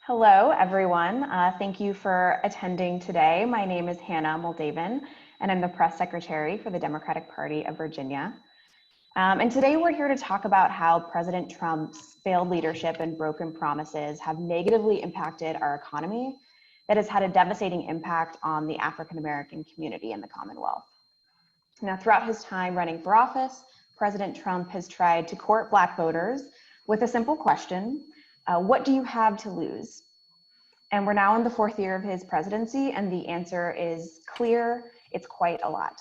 Hello, everyone. Thank you for attending today. My name is Hannah Muldavin, and I'm the press secretary for the Democratic Party of Virginia. And today we're here to talk about how President Trump's failed leadership and broken promises have negatively impacted our economy that has had a devastating impact on the African-American community in the Commonwealth. Now, throughout his time running for office, President Trump has tried to court Black voters with a simple question: what do you have to lose? And we're now in the fourth year of his presidency, and the answer is clear: it's quite a lot.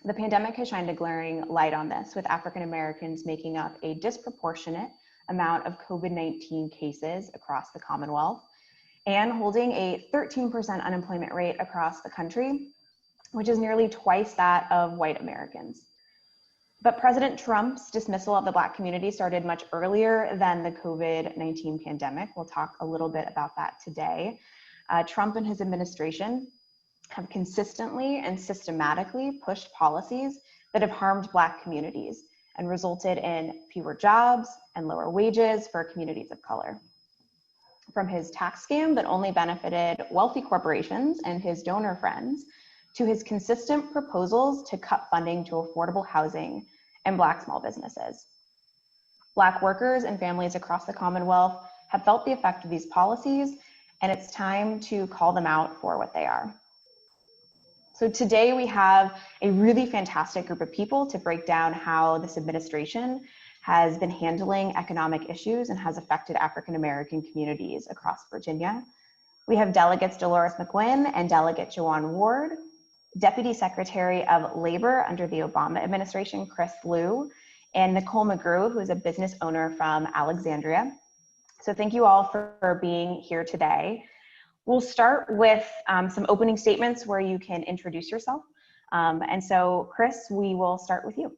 The pandemic has shined a glaring light on this, with African Americans making up a disproportionate amount of COVID-19 cases across the Commonwealth and holding a 13% unemployment rate across the country, which is nearly twice that of white Americans. But President Trump's dismissal of the Black community started much earlier than the COVID-19 pandemic. We'll talk a little bit about that today. Trump and his administration have consistently and systematically pushed policies that have harmed Black communities and resulted in fewer jobs and lower wages for communities of color. From his tax scam that only benefited wealthy corporations and his donor friends, to his consistent proposals to cut funding to affordable housing and Black small businesses. Black workers and families across the Commonwealth have felt the effect of these policies, and it's time to call them out for what they are. So today we have a really fantastic group of people to break down how this administration has been handling economic issues and has affected African-American communities across Virginia. We have Delegates Dolores McQuinn and Delegate Jelon Ward, Deputy Secretary of Labor under the Obama administration, Chris Liu, and Nicole McGrew, who is a business owner from Alexandria. So thank you all for being here today. We'll start with some opening statements where you can introduce yourself. And so Chris, we will start with you.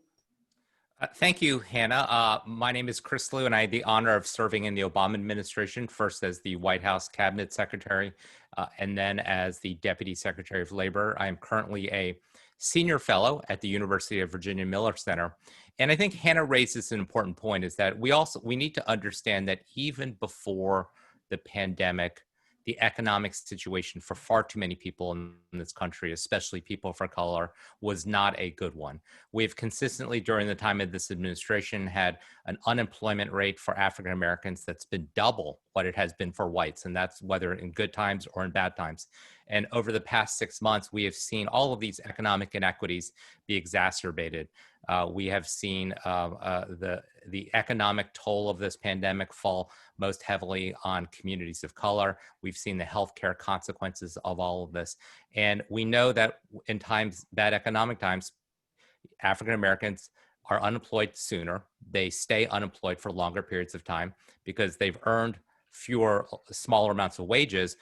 Thank you, Hannah. My name is Chris Liu, and I had the honor of serving in the Obama administration, first as the White House Cabinet Secretary, and then as the Deputy Secretary of Labor. I am currently a senior fellow at the University of Virginia Miller Center. And I think Hannah raises an important point, is that we need to understand that even before the pandemic, the economic situation for far too many people in this country, especially people of color, was not a good one. We've consistently, during the time of this administration, had an unemployment rate for African Americans that's been double what it has been for whites, and that's whether in good times or in bad times. And over the past 6 months, we have seen all of these economic inequities be exacerbated. We have seen the economic toll of this pandemic fall most heavily on communities of color. We've seen the healthcare consequences of all of this. And we know that in times, bad economic times, African Americans are unemployed sooner. They stay unemployed for longer periods of time because they've earned smaller amounts of wages.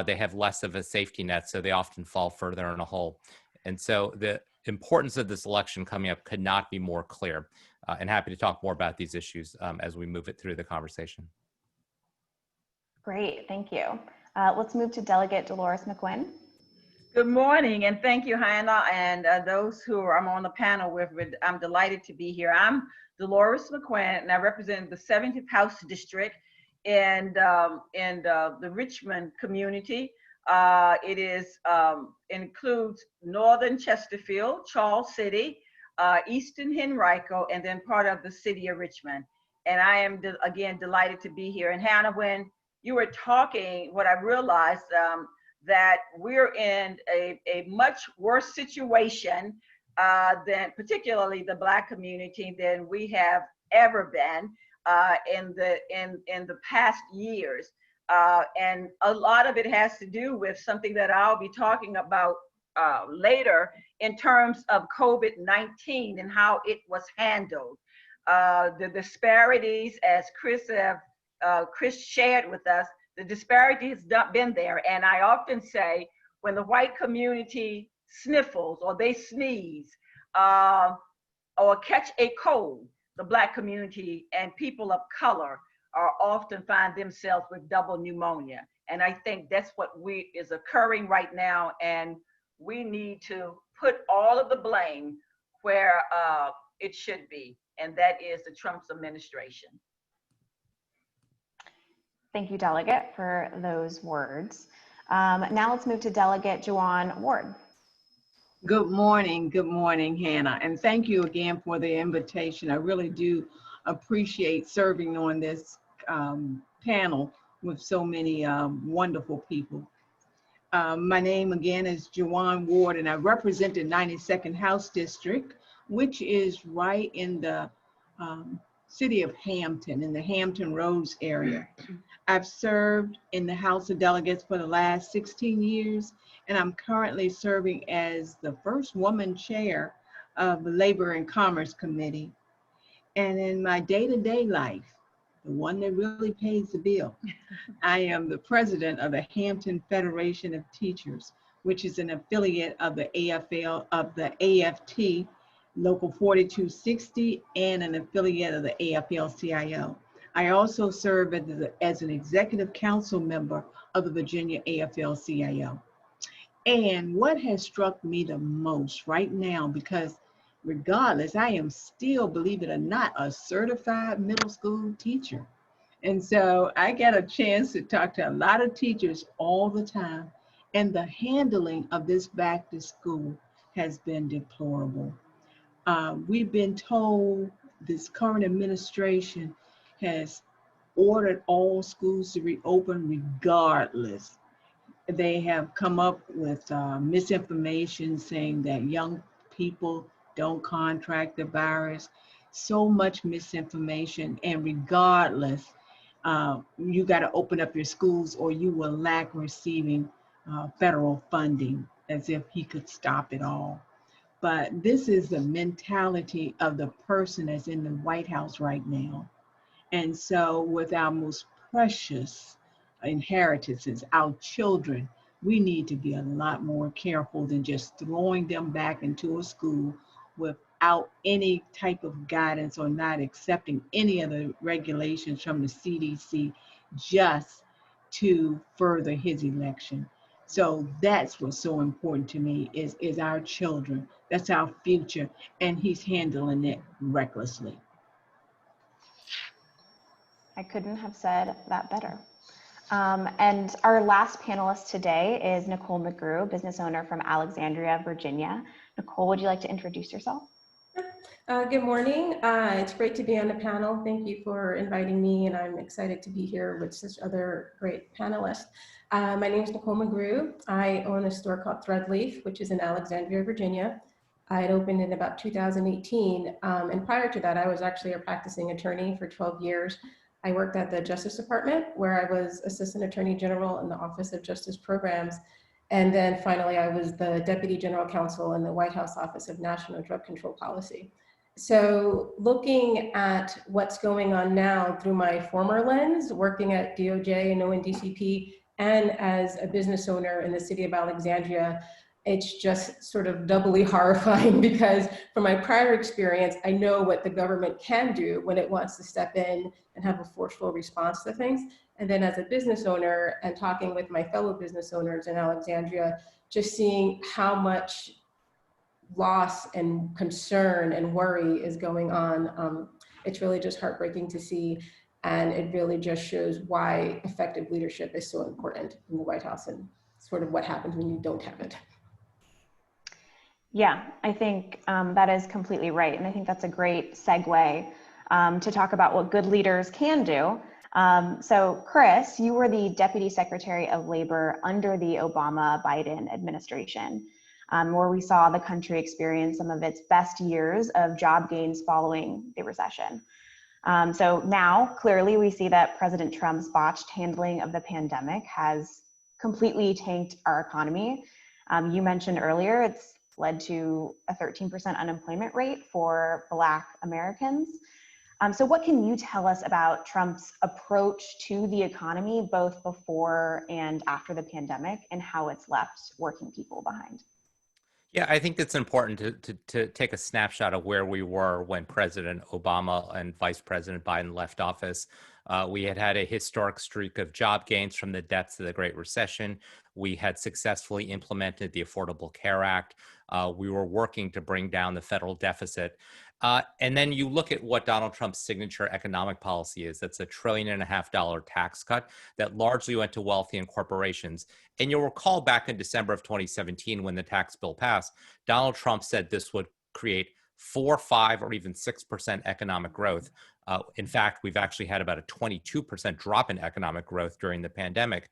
They have less of a safety net, so they often fall further in a hole. And so the importance of this election coming up could not be more clear. And happy to talk more about these issues as we move it through the conversation. Great, thank you. Let's move to Delegate Dolores McQuinn. Good morning, and thank you, Hannah, and those who I'm on the panel with. I'm delighted to be here. I'm Dolores McQuinn, and I represent the 70th House District in the Richmond community. It includes Northern Chesterfield, Charles City, Eastern Henrico, and then part of the city of Richmond. And I am, again, delighted to be here. And Hannah, when you were talking, what I realized that we're in a much worse situation than, particularly the Black community, than we have ever been in the past years. And a lot of it has to do with something that I'll be talking about later in terms of COVID-19 and how it was handled. The disparities, as Chris shared with us, the disparity has been there. And I often say, when the white community sniffles or they sneeze or catch a cold, the Black community and people of color often find themselves with double pneumonia. And I think that's what is occurring right now. And we need to put all of the blame where it should be, and that is the Trump's administration. Thank you, Delegate, for those words. Now let's move to Delegate Jelon Ward. Good morning, Hannah, and thank you again for the invitation. I really do appreciate serving on this panel with so many wonderful people. My name again is Jelon Ward, and I represent the 92nd House District, which is right in the city of Hampton, in the Hampton Roads area. I've served in the House of Delegates for the last 16 years, and I'm currently serving as the first woman chair of the Labor and Commerce Committee. And in my day-to-day life, the one that really pays the bill, I am the president of the Hampton Federation of Teachers, which is an affiliate of the AFL, of the AFT, Local 4260, and an affiliate of the AFL-CIO. I also serve as an executive council member of the Virginia AFL-CIO. And what has struck me the most right now, because regardless, I am still, believe it or not, a certified middle school teacher. And so I get a chance to talk to a lot of teachers all the time. And the handling of this back to school has been deplorable. We've been told this current administration has ordered all schools to reopen regardless. They have come up with misinformation saying that young people don't contract the virus. So much misinformation, and regardless, you got to open up your schools or you will lack receiving federal funding, as if he could stop it all. But this is the mentality of the person that's in the White House right now. And so with our most precious inheritances, our children, we need to be a lot more careful than just throwing them back into a school without any type of guidance or not accepting any of the regulations from the CDC just to further his election. So that's what's so important to me is our children. That's our future, and he's handling it recklessly. I couldn't have said that better. And our last panelist today is Nicole McGrew, business owner from Alexandria, Virginia. Nicole, would you like to introduce yourself? Good morning. It's great to be on the panel. Thank you for inviting me, and I'm excited to be here with such other great panelists. My name is Nicole McGrew. I own a store called Threadleaf, which is in Alexandria, Virginia. I had opened in about 2018, and prior to that, I was actually a practicing attorney for 12 years. I worked at the Justice Department, where I was Assistant Attorney General in the Office of Justice Programs. And then finally, I was the Deputy General Counsel in the White House Office of National Drug Control Policy. So looking at what's going on now through my former lens, working at DOJ and ONDCP, and as a business owner in the city of Alexandria, it's just sort of doubly horrifying because from my prior experience, I know what the government can do when it wants to step in and have a forceful response to things. And then as a business owner and talking with my fellow business owners in Alexandria, just seeing how much loss and concern and worry is going on. It's really just heartbreaking to see. And it really just shows why effective leadership is so important in the White House and sort of what happens when you don't have it. Yeah, I think that is completely right. And I think that's a great segue to talk about what good leaders can do. So Chris, you were the Deputy Secretary of Labor under the Obama-Biden administration, where we saw the country experience some of its best years of job gains following the recession. So now, clearly, we see that President Trump's botched handling of the pandemic has completely tanked our economy. You mentioned earlier, it's led to a 13% unemployment rate for Black Americans. So what can you tell us about Trump's approach to the economy, both before and after the pandemic, and how it's left working people behind? Yeah, I think it's important to take a snapshot of where we were when President Obama and Vice President Biden left office. We had a historic streak of job gains from the depths of the Great Recession. We had successfully implemented the Affordable Care Act. We were working to bring down the federal deficit. And then you look at what Donald Trump's signature economic policy is. That's $1.5 trillion tax cut that largely went to wealthy and corporations. And you'll recall back in December of 2017, when the tax bill passed, Donald Trump said this would create 4, 5, or even 6% economic growth. In fact, we've actually had about a 22% drop in economic growth during the pandemic.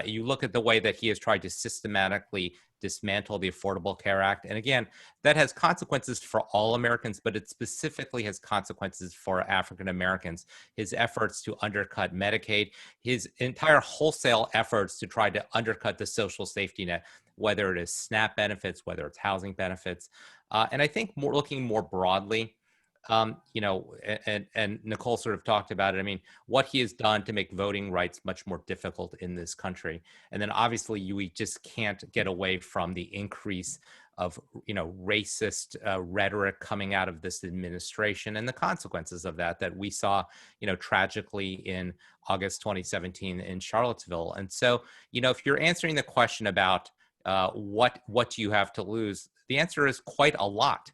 You look at the way that he has tried to systematically dismantle the Affordable Care Act. And again, that has consequences for all Americans, but it specifically has consequences for African Americans. His efforts to undercut Medicaid, his entire wholesale efforts to try to undercut the social safety net, whether it is SNAP benefits, whether it's housing benefits. And I think looking more broadly, and Nicole sort of talked about it. I mean, what he has done to make voting rights much more difficult in this country. And then obviously we just can't get away from the increase of, racist rhetoric coming out of this administration and the consequences of that we saw, tragically in August 2017 in Charlottesville. And so, if you're answering the question about what do you have to lose, the answer is quite a lot.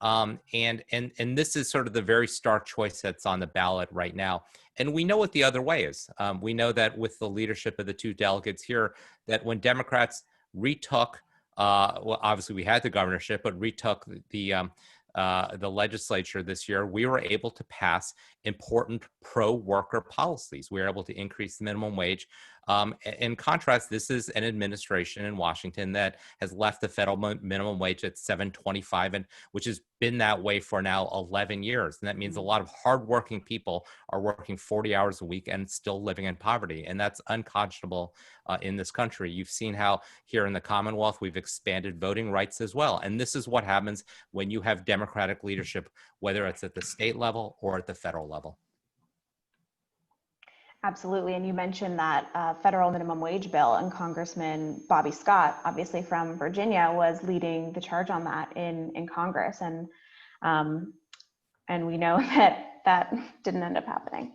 And this is sort of the very stark choice that's on the ballot right now. And we know what the other way is. We know that with the leadership of the two delegates here, that when Democrats retook, well, obviously we had the governorship, but retook the legislature this year, we were able to pass important pro-worker policies. We were able to increase the minimum wage. In contrast, this is an administration in Washington that has left the federal minimum wage at $7.25, and which has been that way for now 11 years. And that means a lot of hardworking people are working 40 hours a week and still living in poverty. And that's unconscionable in this country. You've seen how here in the Commonwealth, we've expanded voting rights as well. And this is what happens when you have Democratic leadership, whether it's at the state level or at the federal level. Absolutely. And you mentioned that federal minimum wage bill, and Congressman Bobby Scott, obviously from Virginia, was leading the charge on that in Congress. And we know that didn't end up happening.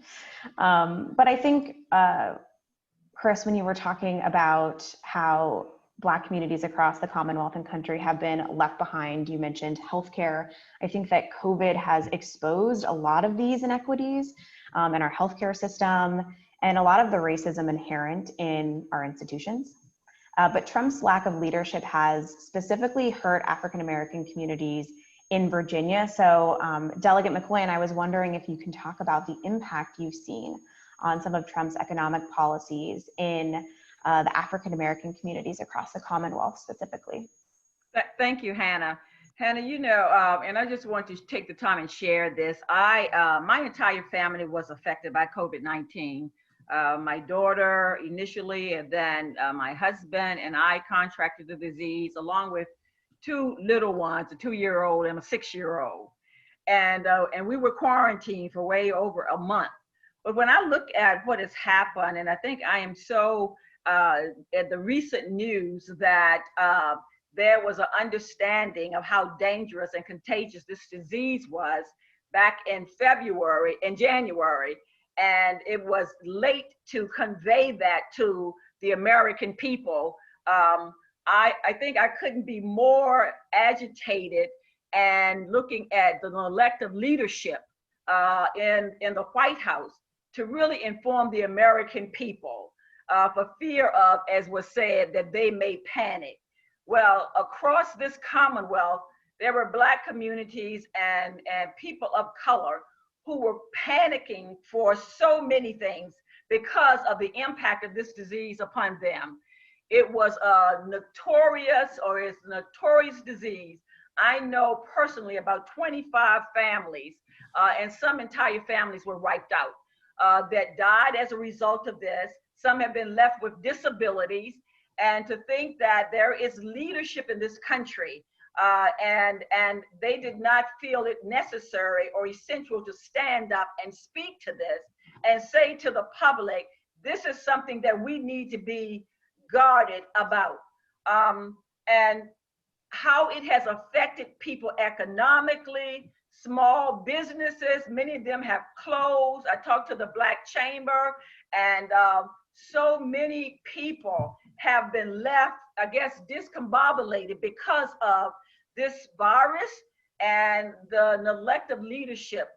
But I think, Chris, when you were talking about how Black communities across the Commonwealth and country have been left behind, you mentioned healthcare. I think that COVID has exposed a lot of these inequities in our healthcare system and a lot of the racism inherent in our institutions. But Trump's lack of leadership has specifically hurt African American communities in Virginia. So Delegate McQuinn, I was wondering if you can talk about the impact you've seen on some of Trump's economic policies in the African American communities across the Commonwealth specifically. Thank you, Hannah. Hannah, and I just want to take the time and share this. My entire family was affected by COVID-19. My daughter initially, and then my husband and I contracted the disease along with two little ones, a 2-year-old and a 6-year-old. And we were quarantined for way over a month. But when I look at what has happened, and I think I am so at the recent news that there was an understanding of how dangerous and contagious this disease was back in February and January. And it was late to convey that to the American people. I think I couldn't be more agitated and looking at the elective leadership in the White House to really inform the American people for fear of, as was said, that they may panic. Well, across this Commonwealth, there were Black communities and people of color who were panicking for so many things because of the impact of this disease upon them. It was a notorious disease. I know personally about 25 families, and some entire families were wiped out that died as a result of this. Some have been left with disabilities. And to think that there is leadership in this country and they did not feel it necessary or essential to stand up and speak to this and say to the public, this is something that we need to be guarded about. And how it has affected people economically, small businesses, many of them have closed. I talked to the Black Chamber, and so many people have been left, I guess, discombobulated because of this virus and the neglect of leadership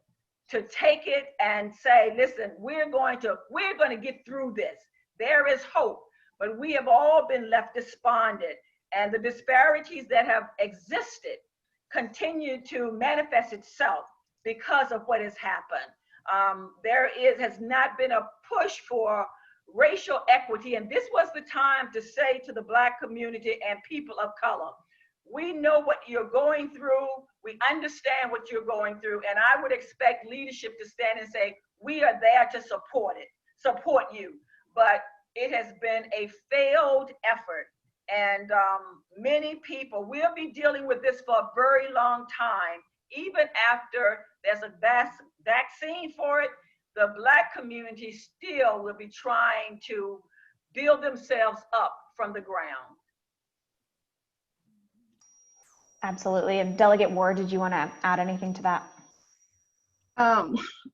to take it and say, listen, we're going to get through this. There is hope, but we have all been left despondent, and the disparities that have existed continue to manifest itself because of what has happened. Has not been a push for racial equity, and this was the time to say to the Black community and people of color, we know what you're going through, we understand what you're going through, and I would expect leadership to stand and say, we are there to support you. But it has been a failed effort, and many people will be dealing with this for a very long time. Even after there's a vaccine for it, the Black community still will be trying to build themselves up from the ground. Absolutely. And Delegate Ward, did you want to add anything to that?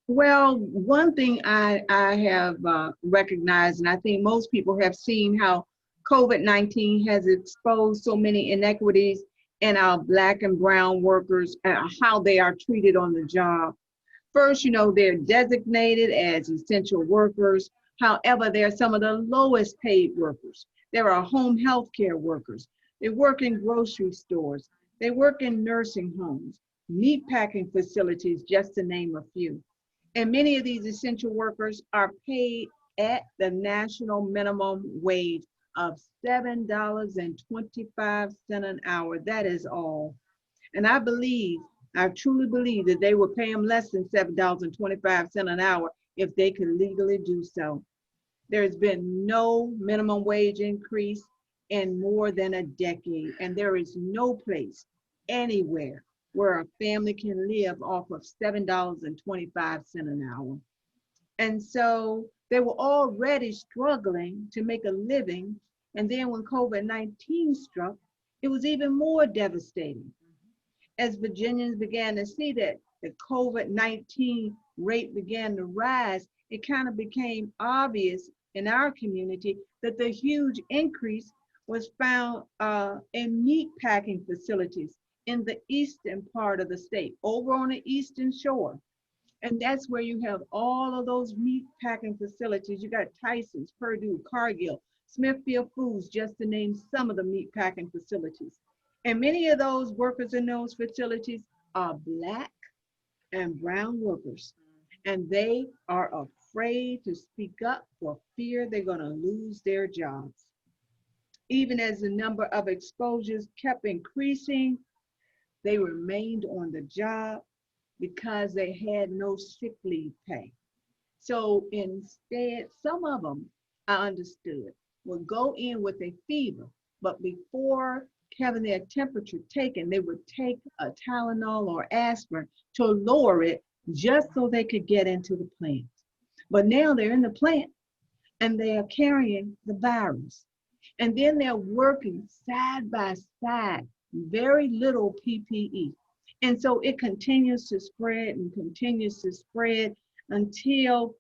Well, one thing I have recognized, and I think most people have seen, how COVID-19 has exposed so many inequities in our Black and brown workers and how they are treated on the job. First, they're designated as essential workers. However, they're some of the lowest paid workers. There are home health care workers. They work in grocery stores. They work in nursing homes, meatpacking facilities, just to name a few. And many of these essential workers are paid at the national minimum wage of $7.25 an hour. That is all. And I truly believe that they would pay them less than $7.25 an hour if they could legally do so. There's been no minimum wage increase in more than a decade, and there is no place anywhere where a family can live off of $7.25 an hour. And so they were already struggling to make a living. And then when COVID-19 struck, it was even more devastating. As Virginians began to see that the COVID-19 rate began to rise, it kind of became obvious in our community that the huge increase was found in meat packing facilities in the eastern part of the state, over on the eastern shore. And that's where you have all of those meat packing facilities. You got Tyson's, Purdue, Cargill, Smithfield Foods, just to name some of the meat packing facilities. And many of those workers in those facilities are Black and brown workers. And they are afraid to speak up for fear they're going to lose their jobs. Even as the number of exposures kept increasing, they remained on the job because they had no sick leave pay. So instead, some of them, I understood, would go in with a fever, but before having their temperature taken, they would take a Tylenol or aspirin to lower it just so they could get into the plant. But now they're in the plant and they are carrying the virus. And then they're working side by side, very little PPE. And so it continues to spread and continues to spread until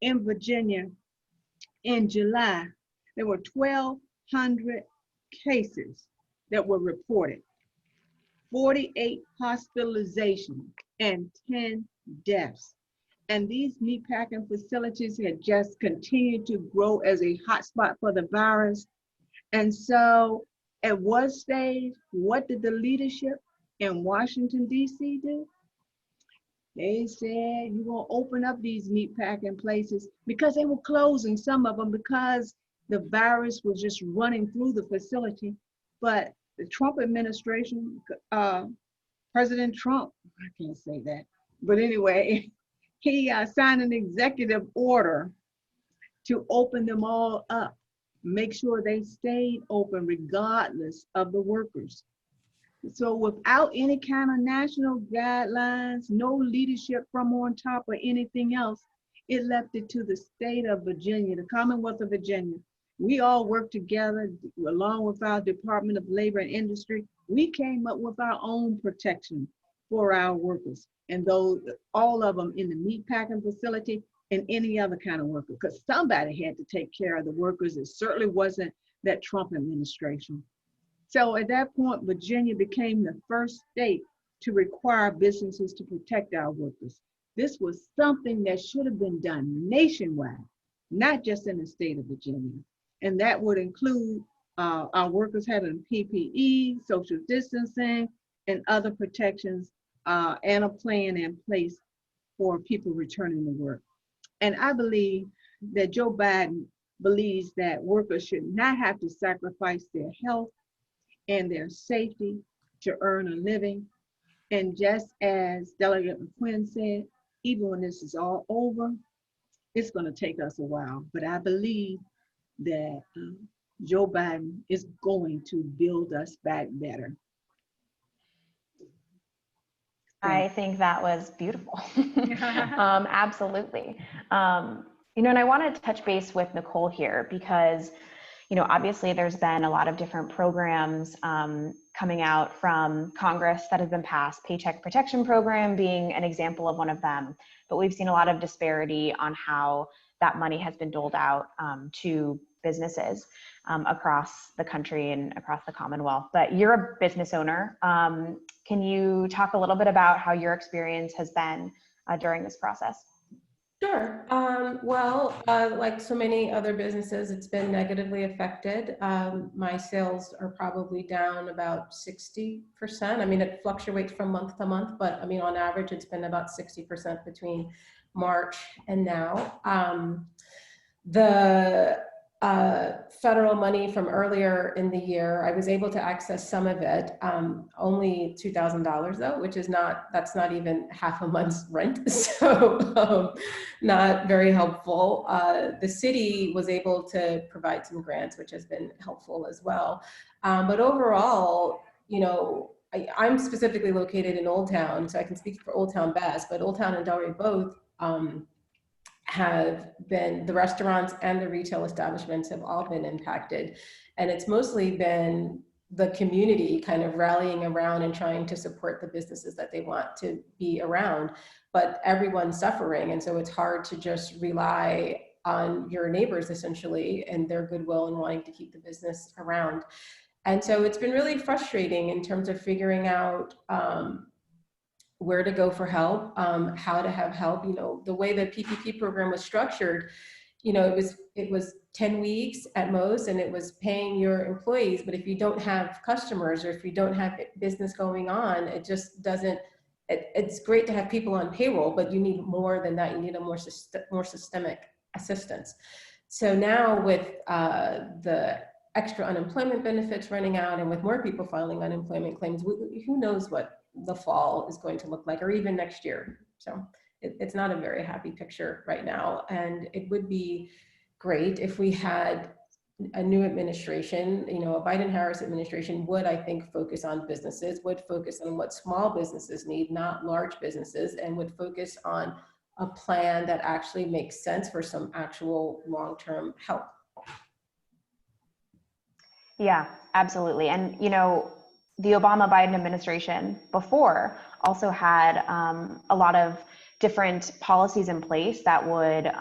in Virginia, in July, there were 1,200 cases that were reported, 48 hospitalizations, and 10 deaths. And these meatpacking facilities had just continued to grow as a hotspot for the virus. And so at one stage, what did the leadership in Washington, D.C. do? They said, you're going to open up these meatpacking places, because they were closing some of them because the virus was just running through the facility. But the Trump administration, President Trump, I can't say that, but anyway, he signed an executive order to open them all up, make sure they stayed open regardless of the workers. So without any kind of national guidelines, no leadership from on top or anything else, it left it to the state of Virginia, the Commonwealth of Virginia. We all worked together along with our Department of Labor and Industry. We came up with our own protection for our workers, and those, all of them in the meatpacking facility and any other kind of worker, because somebody had to take care of the workers. It certainly wasn't that Trump administration. So at that point, Virginia became the first state to require businesses to protect our workers. This was something that should have been done nationwide, not just in the state of Virginia. And that would include our workers having PPE, social distancing, and other protections, and a plan in place for people returning to work. And I believe that Joe Biden believes that workers should not have to sacrifice their health and their safety to earn a living. And just as Delegate McQuinn said, even when this is all over, it's going to take us a while. But I believe that Joe Biden is going to build us back better. I think that was beautiful. Absolutely. And I wanted to touch base with Nicole here because, obviously there's been a lot of different programs coming out from Congress that have been passed, Paycheck Protection Program being an example of one of them. But we've seen a lot of disparity on how that money has been doled out to businesses across the country and across the Commonwealth. But you're a business owner. Can you talk a little bit about how your experience has been during this process? Sure. Like so many other businesses, it's been negatively affected. My sales are probably down about 60%. I mean, it fluctuates from month to month, but I mean, on average, it's been about 60% between March and now. The federal money from earlier in the year, I was able to access some of it, only $2,000 though, which is that's not even half a month's rent. So not very helpful. The city was able to provide some grants, which has been helpful as well. But overall, I'm specifically located in Old Town, so I can speak for Old Town best, but Old Town and Delray both have been, the restaurants and the retail establishments have all been impacted. And it's mostly been the community kind of rallying around and trying to support the businesses that they want to be around, but everyone's suffering. And so it's hard to just rely on your neighbors essentially and their goodwill and wanting to keep the business around. And so it's been really frustrating in terms of figuring out where to go for help, how to have help. The way the PPP program was structured, it was 10 weeks at most, and it was paying your employees. But if you don't have customers or if you don't have business going on, it just doesn't. It's great to have people on payroll, but you need more than that. You need a more systemic assistance. So now with the extra unemployment benefits running out, and with more people filing unemployment claims, who knows what the fall is going to look like, or even next year. So it's not a very happy picture right now. And it would be great if we had a new administration, a Biden-Harris administration would, I think, focus on businesses, would focus on what small businesses need, not large businesses, and would focus on a plan that actually makes sense for some actual long-term help. Yeah, absolutely. And, the Obama-Biden administration before also had a lot of different policies in place that would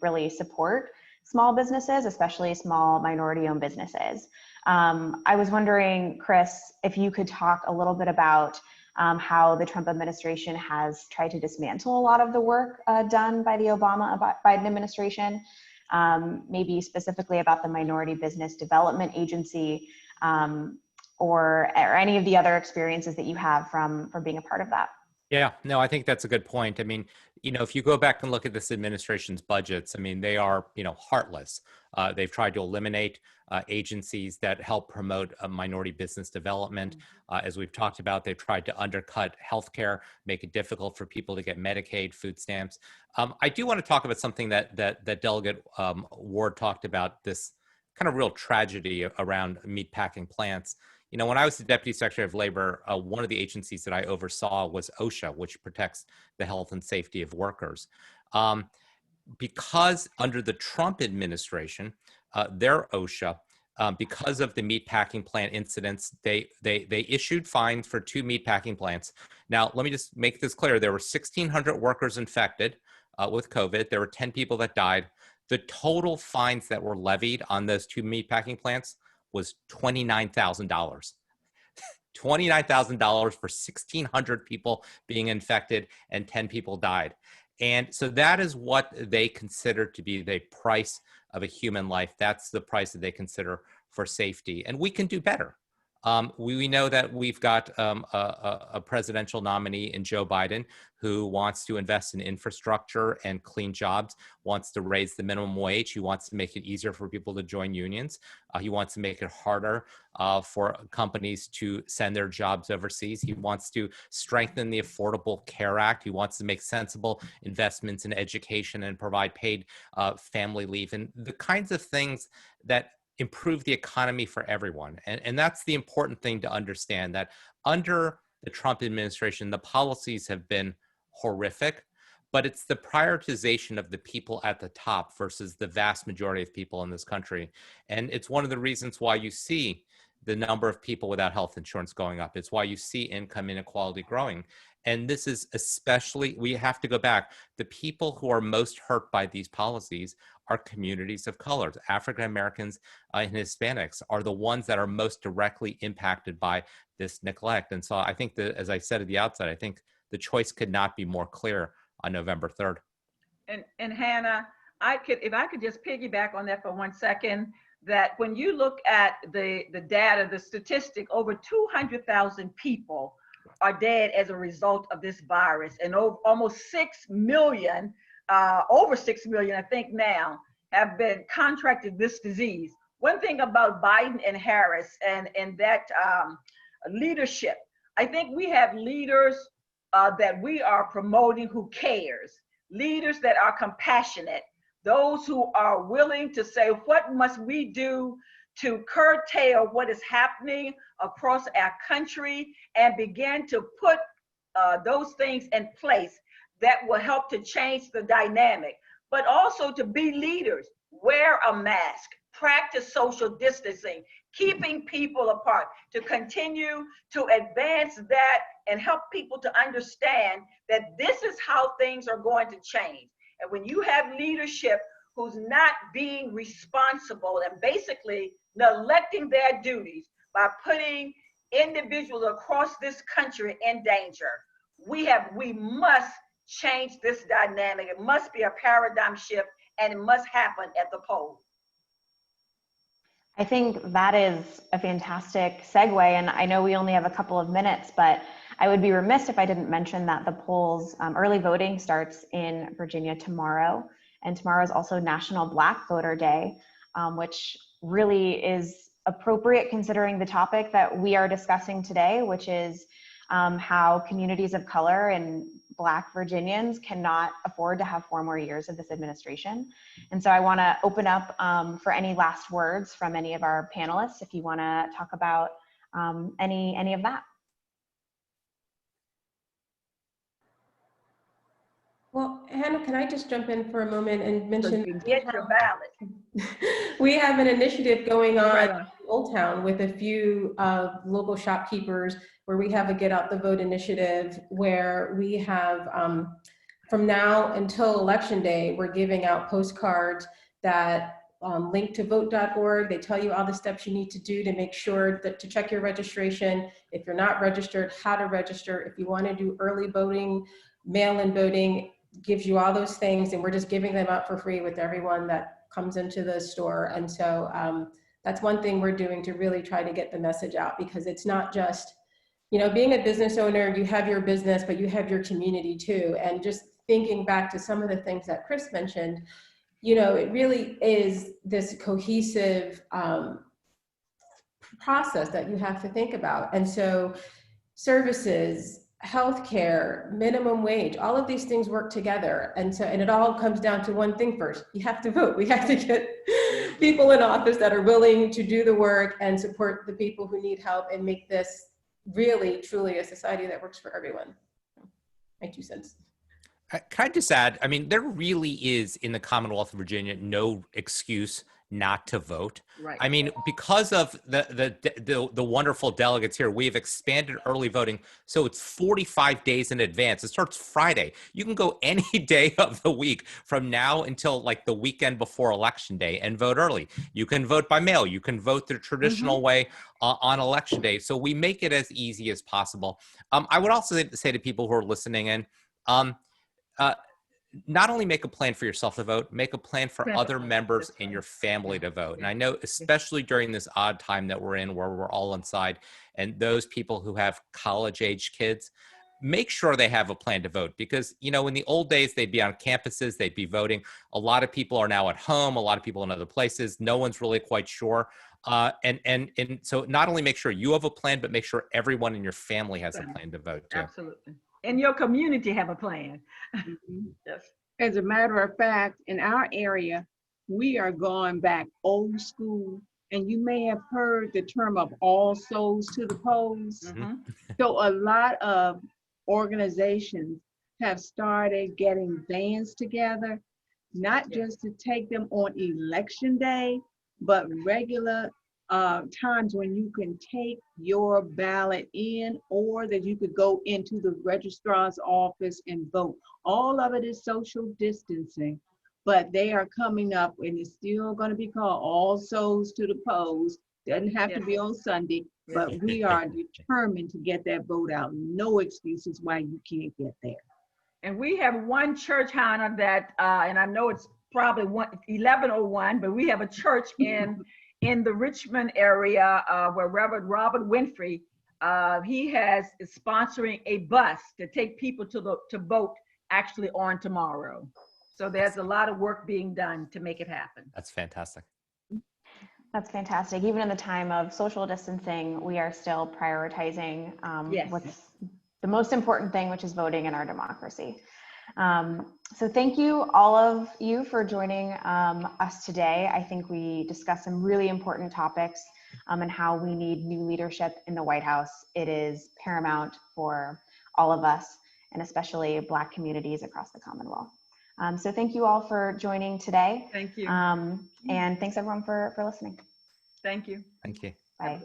really support small businesses, especially small minority-owned businesses. I was wondering, Chris, if you could talk a little bit about how the Trump administration has tried to dismantle a lot of the work done by the Obama-Biden administration, maybe specifically about the Minority Business Development Agency, or any of the other experiences that you have from being a part of that. Yeah, no, I think that's a good point. I mean, if you go back and look at this administration's budgets, I mean, they are, heartless. They've tried to eliminate agencies that help promote minority business development. As we've talked about, they've tried to undercut healthcare, make it difficult for people to get Medicaid, food stamps. I do want to talk about something that Delegate Ward talked about, this kind of real tragedy around meatpacking plants. When I was the Deputy Secretary of Labor, one of the agencies that I oversaw was OSHA, which protects the health and safety of workers. Because under the Trump administration, their OSHA, because of the meatpacking plant incidents, they issued fines for 2 meatpacking plants. Now, let me just make this clear. There were 1,600 workers infected with COVID. There were 10 people that died. The total fines that were levied on those 2 meatpacking plants was $29,000. $29,000 for 1,600 people being infected, and 10 people died. And so that is what they consider to be the price of a human life. That's the price that they consider for safety. And we can do better. We know that we've got a presidential nominee in Joe Biden who wants to invest in infrastructure and clean jobs, wants to raise the minimum wage. He wants to make it easier for people to join unions. He wants to make it harder for companies to send their jobs overseas. He wants to strengthen the Affordable Care Act. He wants to make sensible investments in education and provide paid family leave and the kinds of things that improve the economy for everyone. And that's the important thing to understand, that under the Trump administration, the policies have been horrific, but it's the prioritization of the people at the top versus the vast majority of people in this country. And it's one of the reasons why you see the number of people without health insurance going up. It's why you see income inequality growing. And this is especially, we have to go back, the people who are most hurt by these policies are communities of color. African Americans and Hispanics are the ones that are most directly impacted by this neglect. And so I think that, as I said at the outset, I think the choice could not be more clear on November 3rd. And Hannah, if I could just piggyback on that for 1 second, that when you look at the data, the statistic, over 200,000 people are dead as a result of this virus, and almost 6 million, over 6 million, I think now, have been contracted this disease. One thing about Biden and Harris and that leadership, I think we have leaders that we are promoting who cares, leaders that are compassionate, those who are willing to say, what must we do to curtail what is happening across our country, and begin to put those things in place that will help to change the dynamic, but also to be leaders, wear a mask, practice social distancing, keeping people apart, to continue to advance that and help people to understand that this is how things are going to change. And when you have leadership who's not being responsible and basically neglecting their duties by putting individuals across this country in danger, we must change this dynamic. It must be a paradigm shift, and it must happen at the polls. I think that is a fantastic segue, and I know we only have a couple of minutes, but I would be remiss if I didn't mention that the polls, early voting starts in Virginia tomorrow, and tomorrow is also National Black Voter Day, which really is appropriate considering the topic that we are discussing today, which is how communities of color and Black Virginians cannot afford to have 4 more years of this administration. And so I want to open up for any last words from any of our panelists, if you want to talk about any of that. Well, Hannah, can I just jump in for a moment and mention, Get your ballot. we have an initiative going on in Old Town with a few local shopkeepers, where we have a Get Out the Vote initiative, where we have, from now until Election Day, we're giving out postcards that link to vote.org. They tell you all the steps you need to do to make sure that to check your registration. If you're not registered, how to register. If you want to do early voting, mail-in voting, gives you all those things, and we're just giving them out for free with everyone that comes into the store. And so that's one thing we're doing to really try to get the message out, because it's not just, you know, being a business owner, you have your business, but you have your community too. And just thinking back to some of the things that Chris mentioned, you know, it really is this cohesive process that you have to think about. And so services, healthcare, minimum wage, all of these things work together. And so, and it all comes down to one thing first: you have to vote. We have to get people in office that are willing to do the work and support the people who need help, and make this really, truly a society that works for everyone. My 2 cents. Can I just add, I mean, there really is in the Commonwealth of Virginia no excuse not to vote. Right. I mean, because of the wonderful delegates here, we have expanded early voting, so it's 45 days in advance. It starts Friday. You can go any day of the week from now until like the weekend before Election Day and vote early. You can vote by mail. You can vote the traditional way on Election Day. So we make it as easy as possible. I would also say to people who are listening in, not only make a plan for yourself to vote, make a plan for other members in your family to vote. And I know, especially during this odd time that we're in where we're all inside, and those people who have college-age kids, make sure they have a plan to vote. Because, you know, in the old days, they'd be on campuses, they'd be voting. A lot of people are now at home, a lot of people in other places. No one's really quite sure. And so not only make sure you have a plan, but make sure everyone in your family has a plan to vote too. Absolutely. And your community have a plan. Yes. As a matter of fact, in our area, we are going back old school, and you may have heard the term of all souls to the polls. So a lot of organizations have started getting vans together, not just to take them on election day, but regular times when you can take your ballot in, or that you could go into the registrar's office and vote. All of it is social distancing, but they are coming up, and it's still going to be called All Souls to the Polls. Doesn't have to be on Sunday, but we are determined to get that vote out. No excuses why you can't get there. And we have one church, Hannah, that, and I know it's probably 1101, but we have a church in the Richmond area where Reverend Robert Winfrey, he is sponsoring a bus to take people to vote actually on tomorrow. So there's a lot of work being done to make it happen. That's fantastic. That's fantastic. Even in the time of social distancing, we are still prioritizing what's the most important thing, which is voting in our democracy. So thank you, all of you, for joining us today. I think we discussed some really important topics and how we need new leadership in the White House. It is paramount for all of us, and especially Black communities across the Commonwealth. So thank you all for joining today. Thank you. And thanks everyone for listening. Thank you. Thank you. Bye.